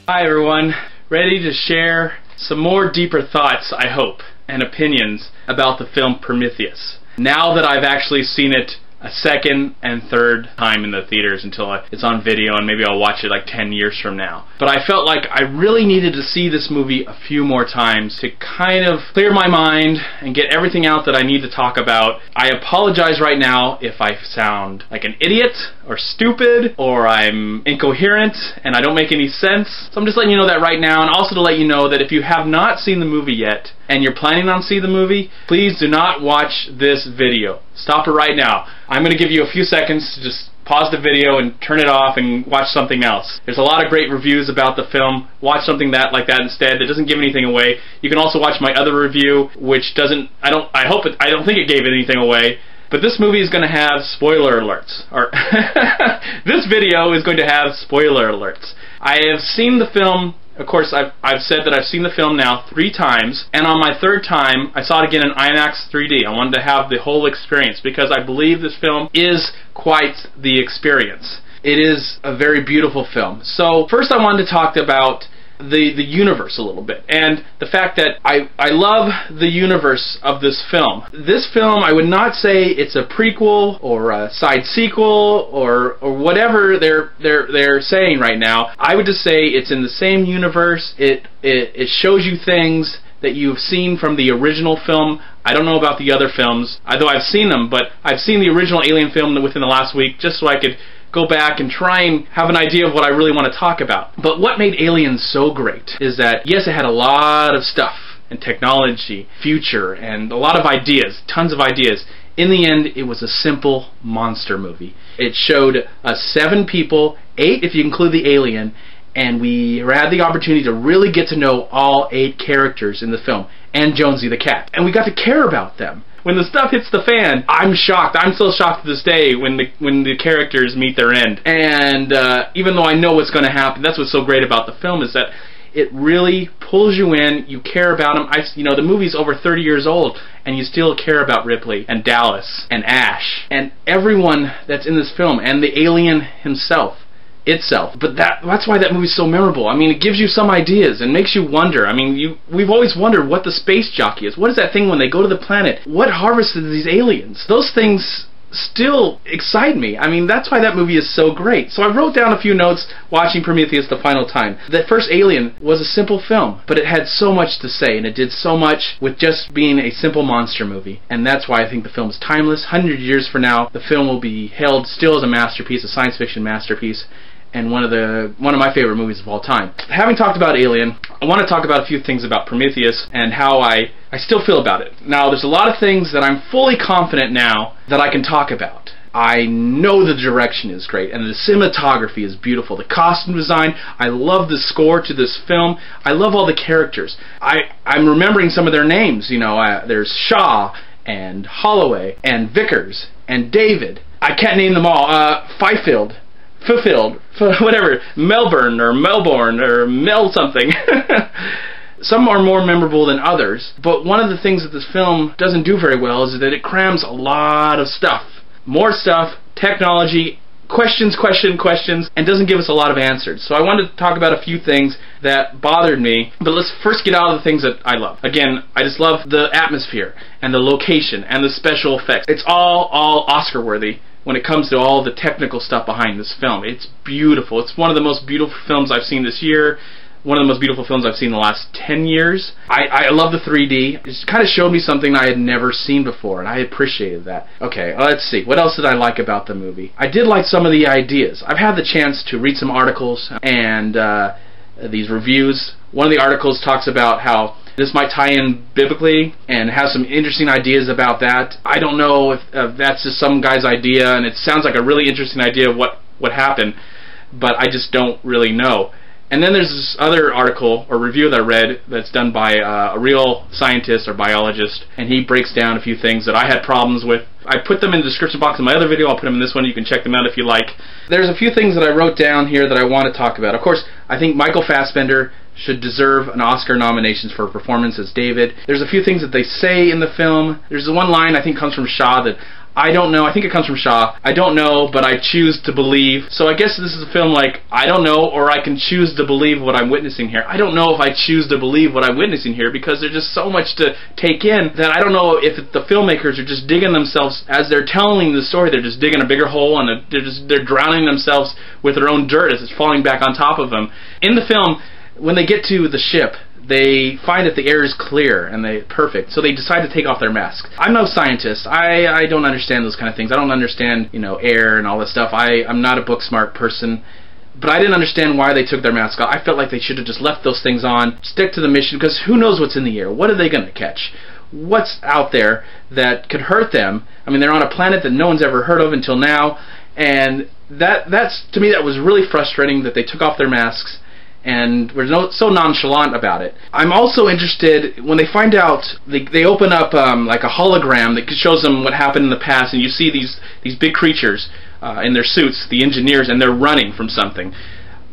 Hi everyone, ready to share some more deeper thoughts, I hope, and opinions about the film Prometheus. Now that I've actually seen it a second and third time in the theaters until it's on video, and maybe I'll watch it like 10 years from now. But I felt like I really needed to see this movie a few more times to kind of clear my mind and get everything out that I need to talk about. I apologize right now if I sound like an idiot or stupid or I'm incoherent and I don't make any sense. So I'm just letting you know that right now, and also to let you know that if you have not seen the movie yet and you're planning on seeing the movie, please do not watch this video. Stop it right now. I'm going to give you a few seconds to just pause the video and turn it off and watch something else. There's a lot of great reviews about the film. Watch something like that instead. It doesn't give anything away. You can also watch my other review, which doesn't, I don't think it gave anything away. But this movie is going to have spoiler alerts. Or this video is going to have spoiler alerts. I have seen the film. Of course, I've said that I've seen the film now 3 times, and on my 3rd time, I saw it again in IMAX 3D. I wanted to have the whole experience because I believe this film is quite the experience. It is a very beautiful film. So first I wanted to talk about the universe a little bit, and the fact that I love the universe of this film. This film, I would not say it's a prequel or a side sequel or whatever they're saying right now. I would just say it's in the same universe. It shows you things that you've seen from the original film. I don't know about the other films, although I've seen them, but I've seen the original Alien film within the last week just so I could go back and try and have an idea of what I really want to talk about. But what made Alien so great is that, yes, it had a lot of stuff and technology, future, and a lot of ideas, tons of ideas. In the end, it was a simple monster movie. It showed us 7 people, 8 if you include the alien, and we had the opportunity to really get to know all 8 characters in the film, and Jonesy the cat. And we got to care about them. When the stuff hits the fan, I'm shocked. I'm still shocked to this day when the characters meet their end. And even though I know what's going to happen, that's what's so great about the film, is that it really pulls you in. You care about them. You know, the movie's over 30 years old, and you still care about Ripley and Dallas and Ash and everyone that's in this film, and the alien himself. But that's why that movie's so memorable. I mean, it gives you some ideas and makes you wonder. I mean, we've always wondered what the space jockey is. What is that thing when they go to the planet? What harvested these aliens? Those things still excite me. I mean, that's why that movie is so great. So I wrote down a few notes watching Prometheus the final time. That first Alien was a simple film, but it had so much to say, and it did so much with just being a simple monster movie. And that's why I think the film is timeless. 100 years from now, the film will be held still as a masterpiece, a science fiction masterpiece, and one of my favorite movies of all time. Having talked about Alien, I want to talk about a few things about Prometheus and how I still feel about it. Now, there's a lot of things that I'm fully confident now that I can talk about. I know the direction is great, and the cinematography is beautiful. The costume design, I love the score to this film. I love all the characters. I'm remembering some of their names. You know, there's Shaw and Holloway and Vickers and David. I can't name them all. Fifield, whatever, Melbourne or Mel something. Some are more memorable than others, but one of the things that this film doesn't do very well is that it crams a lot of stuff. More stuff, technology, questions, and doesn't give us a lot of answers. So I wanted to talk about a few things that bothered me, but let's first get out of the things that I love. Again, I just love the atmosphere and the location and the special effects. It's all Oscar worthy when it comes to all the technical stuff behind this film. It's beautiful. It's one of the most beautiful films I've seen this year. One of the most beautiful films I've seen in the last 10 years. I love the 3D. It kind of showed me something I had never seen before, and I appreciated that. Okay, let's see. What else did I like about the movie? I did like some of the ideas. I've had the chance to read some articles and these reviews. One of the articles talks about how this might tie in biblically and has some interesting ideas about that. I don't know if that's just some guy's idea, and it sounds like a really interesting idea of what happened, but I just don't really know. And then there's this other article or review that I read that's done by a real scientist or biologist, and he breaks down a few things that I had problems with. I put them in the description box in my other video. I'll put them in this one. You can check them out if you like. There's a few things that I wrote down here that I want to talk about. Of course, I think Michael Fassbender should deserve an Oscar nomination for performance as David. There's a few things that they say in the film. There's one line I think comes from Shaw that I don't know. I think it comes from Shaw. I don't know, but I choose to believe. So I guess this is a film like, I don't know, or I can choose to believe what I'm witnessing here. I don't know if I choose to believe what I'm witnessing here, because there's just so much to take in that I don't know if the filmmakers are just digging themselves, as they're telling the story, they're just digging a bigger hole, and they're drowning themselves with their own dirt as it's falling back on top of them. In the film, when they get to the ship, they find that the air is clear and perfect, so they decide to take off their masks. I'm no scientist. I don't understand those kind of things. I don't understand, you know, air and all this stuff. I'm not a book smart person, but I didn't understand why they took their mask off. I felt like they should have just left those things on, stick to the mission, because who knows what's in the air? What are they going to catch? What's out there that could hurt them? I mean, they're on a planet that no one's ever heard of until now, and that's to me, that was really frustrating that they took off their masks and were so nonchalant about it. I'm also interested when they find out, they open up like a hologram that shows them what happened in the past, and you see these big creatures in their suits, the engineers, and they're running from something.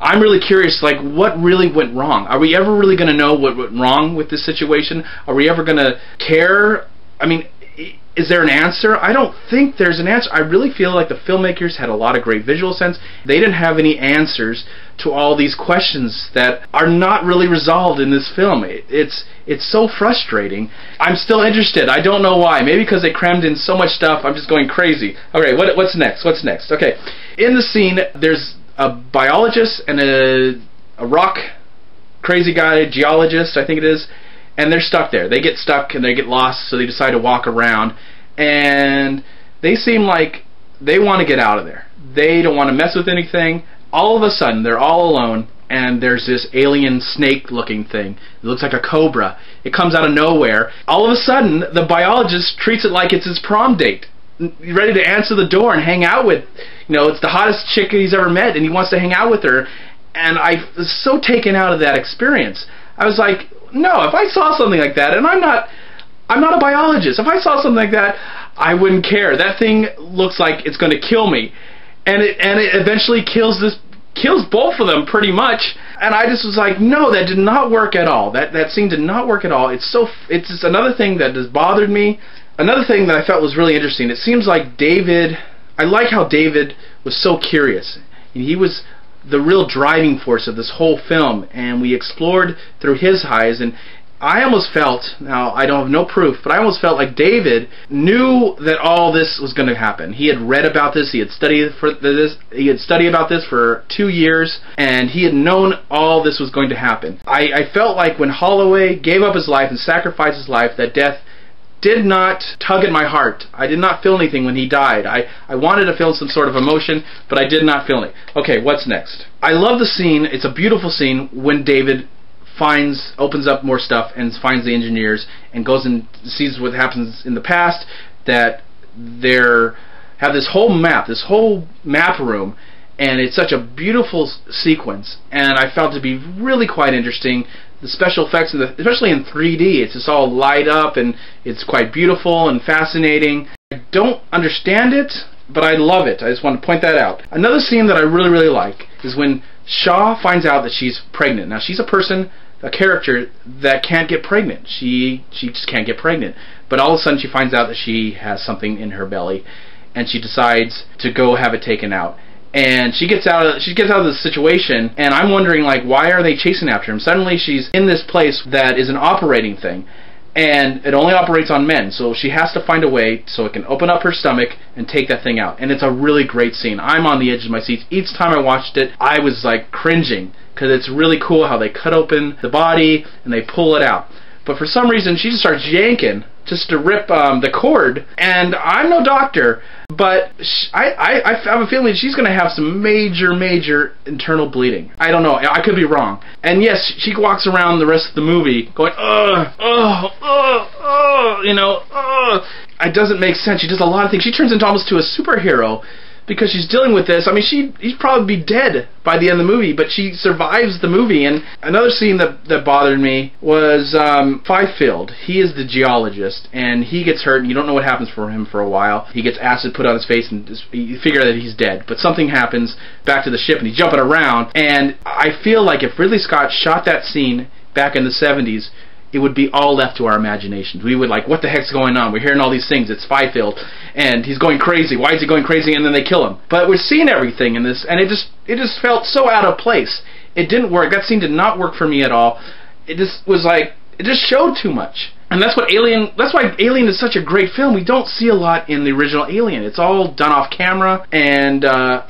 I'm really curious, like, what really went wrong? Are we ever really going to know what went wrong with this situation? Are we ever going to care? I mean, is there an answer? I don't think there's an answer. I really feel like the filmmakers had a lot of great visual sense. They didn't have any answers to all these questions that are not really resolved in this film. It's so frustrating. I'm still interested. I don't know why. Maybe because they crammed in so much stuff, I'm just going crazy. Okay, what's next? What's next? Okay, in the scene, there's a biologist and a rock crazy guy, geologist, I think it is, and they're stuck there. They get stuck and they get lost, so they decide to walk around, and they seem like they want to get out of there. They don't want to mess with anything. All of a sudden, they're all alone, and there's this alien snake-looking thing. It looks like a cobra. It comes out of nowhere. All of a sudden, the biologist treats it like it's his prom date, ready to answer the door and hang out with, you know, it's the hottest chick he's ever met, and he wants to hang out with her. And I was so taken out of that experience. I was like, no, if I saw something like that, and I'm not a biologist, if I saw something like that, I wouldn't care. That thing looks like it's going to kill me, and it eventually kills both of them pretty much. And I just was like, no, that did not work at all. That scene did not work at all. It's just another thing that has bothered me. Another thing that I felt was really interesting. It seems like David, I like how David was so curious. He was the real driving force of this whole film, and we explored through his eyes, and I almost felt, now I don't have no proof, but I almost felt like David knew that all this was going to happen. He had read about this, he had studied about this for 2 years, and he had known all this was going to happen. I felt like when Holloway gave up his life and sacrificed his life, that death did not tug at my heart. I did not feel anything when he died. I wanted to feel some sort of emotion, but I did not feel it. Okay, what's next? I love the scene. It's a beautiful scene when David opens up more stuff and finds the engineers and goes and sees what happens in the past, that have this whole map room, and it's such a beautiful sequence, and I felt it to be really quite interesting. The special effects, especially in 3D, it's just all light up, and it's quite beautiful and fascinating. I don't understand it, but I love it. I just want to point that out. Another scene that I really, really like is when Shaw finds out that she's pregnant. Now, she's a character that can't get pregnant. She just can't get pregnant. But all of a sudden, she finds out that she has something in her belly, and she decides to go have it taken out. And she gets out of the situation, and I'm wondering, like, why are they chasing after him? Suddenly she's in this place that is an operating thing, and it only operates on men, so she has to find a way so it can open up her stomach and take that thing out. And it's a really great scene. I'm on the edge of my seat. Each time I watched it, I was like cringing, because it's really cool how they cut open the body and they pull it out. But for some reason, she just starts yanking just to rip the cord, and I'm no doctor, but I have a feeling she's going to have some major internal bleeding. I don't know. I could be wrong. And yes, she walks around the rest of the movie going, you know, it doesn't make sense. She does a lot of things. She turns into almost to a superhero because she's dealing with this. I mean, she'd probably be dead by the end of the movie, but she survives the movie. And another scene that bothered me was Fifield. He is the geologist, and he gets hurt, and you don't know what happens for him for a while. He gets acid put on his face, and you figure that he's dead. But something happens back to the ship, and he's jumping around. And I feel like if Ridley Scott shot that scene back in the 70s, it would be all left to our imaginations. We would like, what the heck's going on? We're hearing all these things. It's Fifield, and he's going crazy. Why is he going crazy? And then they kill him. But we're seeing everything in this, and it just felt so out of place. It didn't work. That scene did not work for me at all. It just was like, it just showed too much. And that's why Alien is such a great film. We don't see a lot in the original Alien. It's all done off camera, and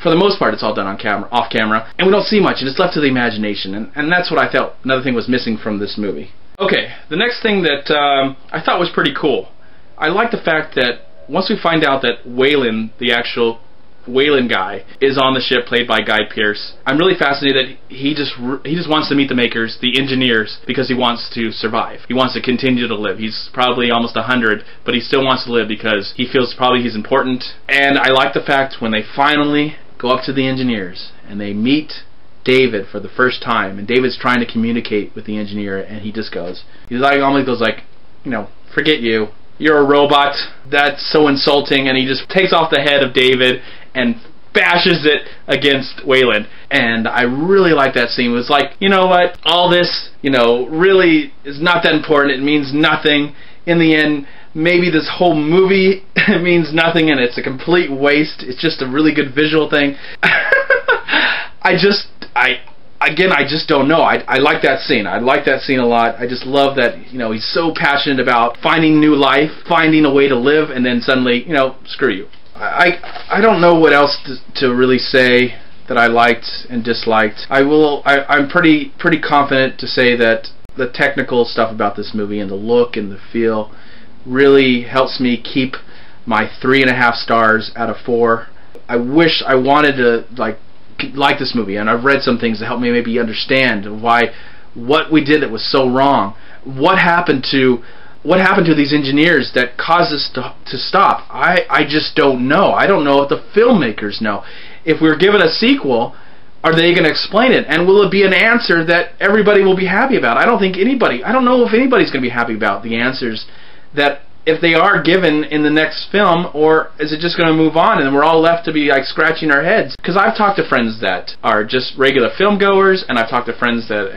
for the most part it's all done off camera, and we don't see much, and it's left to the imagination, and that's what I felt another thing was missing from this movie. Okay, the next thing that I thought was pretty cool. I like the fact that once we find out that Weyland, the actual Weyland guy, is on the ship, played by Guy Pearce, I'm really fascinated that he just wants to meet the makers, the engineers, because he wants to survive. He wants to continue to live. He's probably almost 100, but he still wants to live because he feels probably he's important. And I like the fact when they finally go up to the engineers and they meet David for the first time, and David's trying to communicate with the engineer, and he just goes, almost goes like, you know, forget you. You're a robot. That's so insulting. And he just takes off the head of David and bashes it against Weyland. And I really like that scene. It was like, you know what? All this, you know, really is not that important. It means nothing. In the end, maybe this whole movie means nothing and it's a complete waste. It's just a really good visual thing. I just don't know. I like that scene. I like that scene a lot. I just love that, you know, he's so passionate about finding new life, finding a way to live, and then suddenly, you know, screw you. I don't know what else to really say that I liked and disliked. I'm pretty confident to say that the technical stuff about this movie and the look and the feel really helps me keep my 3.5 stars out of 4. I wish I wanted to like this movie, and I've read some things to help me maybe understand what we did that was so wrong. What happened to these engineers that caused us to stop? I just don't know. I don't know if the filmmakers know. If we're given a sequel, are they going to explain it? And will it be an answer that everybody will be happy about? I don't know if anybody's going to be happy about the answers that if they are given in the next film, or is it just going to move on and we're all left to be like scratching our heads? Because I've talked to friends that are just regular film goers, and I've talked to friends that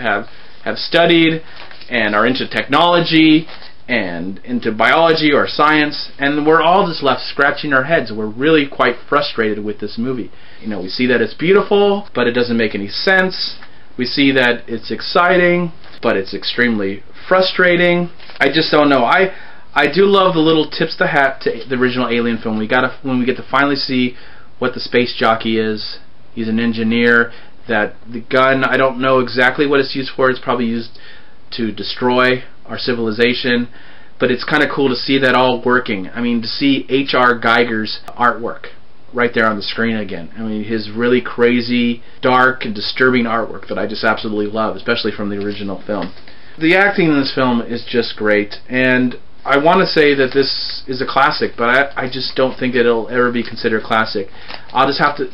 have studied and are into technology and into biology or science, and we're all just left scratching our heads. We're really quite frustrated with this movie. You know, we see that it's beautiful, but it doesn't make any sense. We see that it's exciting, but it's extremely frustrating. I just don't know. I do love the little tips to hat to the original Alien film. When we get to finally see what the space jockey is. He's an engineer. That the gun, I don't know exactly what it's used for. It's probably used to destroy our civilization, but it's kind of cool to see that all working. I mean, to see H.R. Geiger's artwork right there on the screen again. I mean, his really crazy, dark, and disturbing artwork that I just absolutely love, especially from the original film. The acting in this film is just great, and I want to say that this is a classic, but I just don't think it'll ever be considered classic. I'll just have to,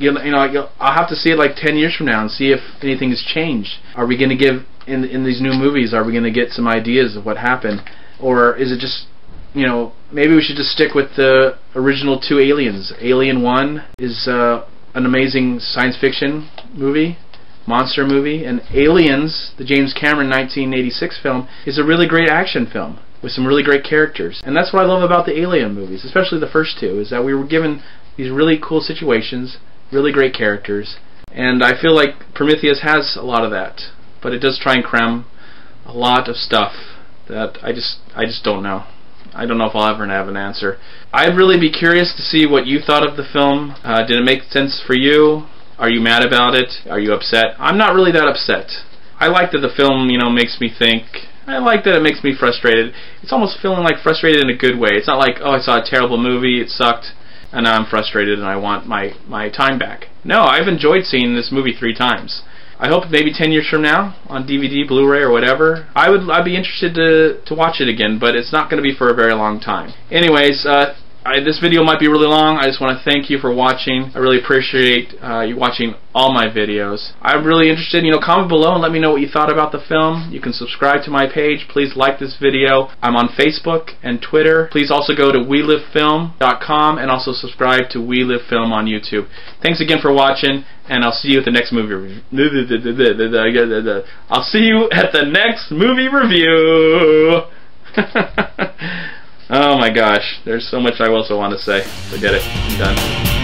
I'll have to see it like 10 years from now and see if anything has changed. Are we going to give in these new movies? Are we going to get some ideas of what happened, or is it just, you know, maybe we should just stick with the original 2 Aliens. Alien 1 is an amazing science fiction movie, monster movie, and Aliens, the James Cameron 1986 film, is a really great action film with some really great characters. And that's what I love about the Alien movies, especially the first 2, is that we were given these really cool situations, really great characters, and I feel like Prometheus has a lot of that, but it does try and cram a lot of stuff that I just don't know. I don't know if I'll ever have an answer. I'd really be curious to see what you thought of the film. Did it make sense for you? Are you mad about it? Are you upset? I'm not really that upset. I like that the film, you know, makes me think. I like that it makes me frustrated. It's almost feeling like frustrated in a good way. It's not like, oh, I saw a terrible movie, it sucked, and now I'm frustrated and I want my time back. No, I've enjoyed seeing this movie 3 times. I hope maybe 10 years from now, on DVD, Blu-ray, or whatever, I'd be interested to watch it again, but it's not going to be for a very long time. Anyways, This video might be really long. I just want to thank you for watching. I really appreciate you watching all my videos. I'm really interested, comment below and let me know what you thought about the film. You can subscribe to my page. Please like this video. I'm on Facebook and Twitter. Please also go to welivefilm.com and also subscribe to We Live Film on YouTube. Thanks again for watching, and I'll see you at the next movie review. I'll see you at the next movie review. Oh my gosh, there's so much I also want to say. Forget it. I'm done.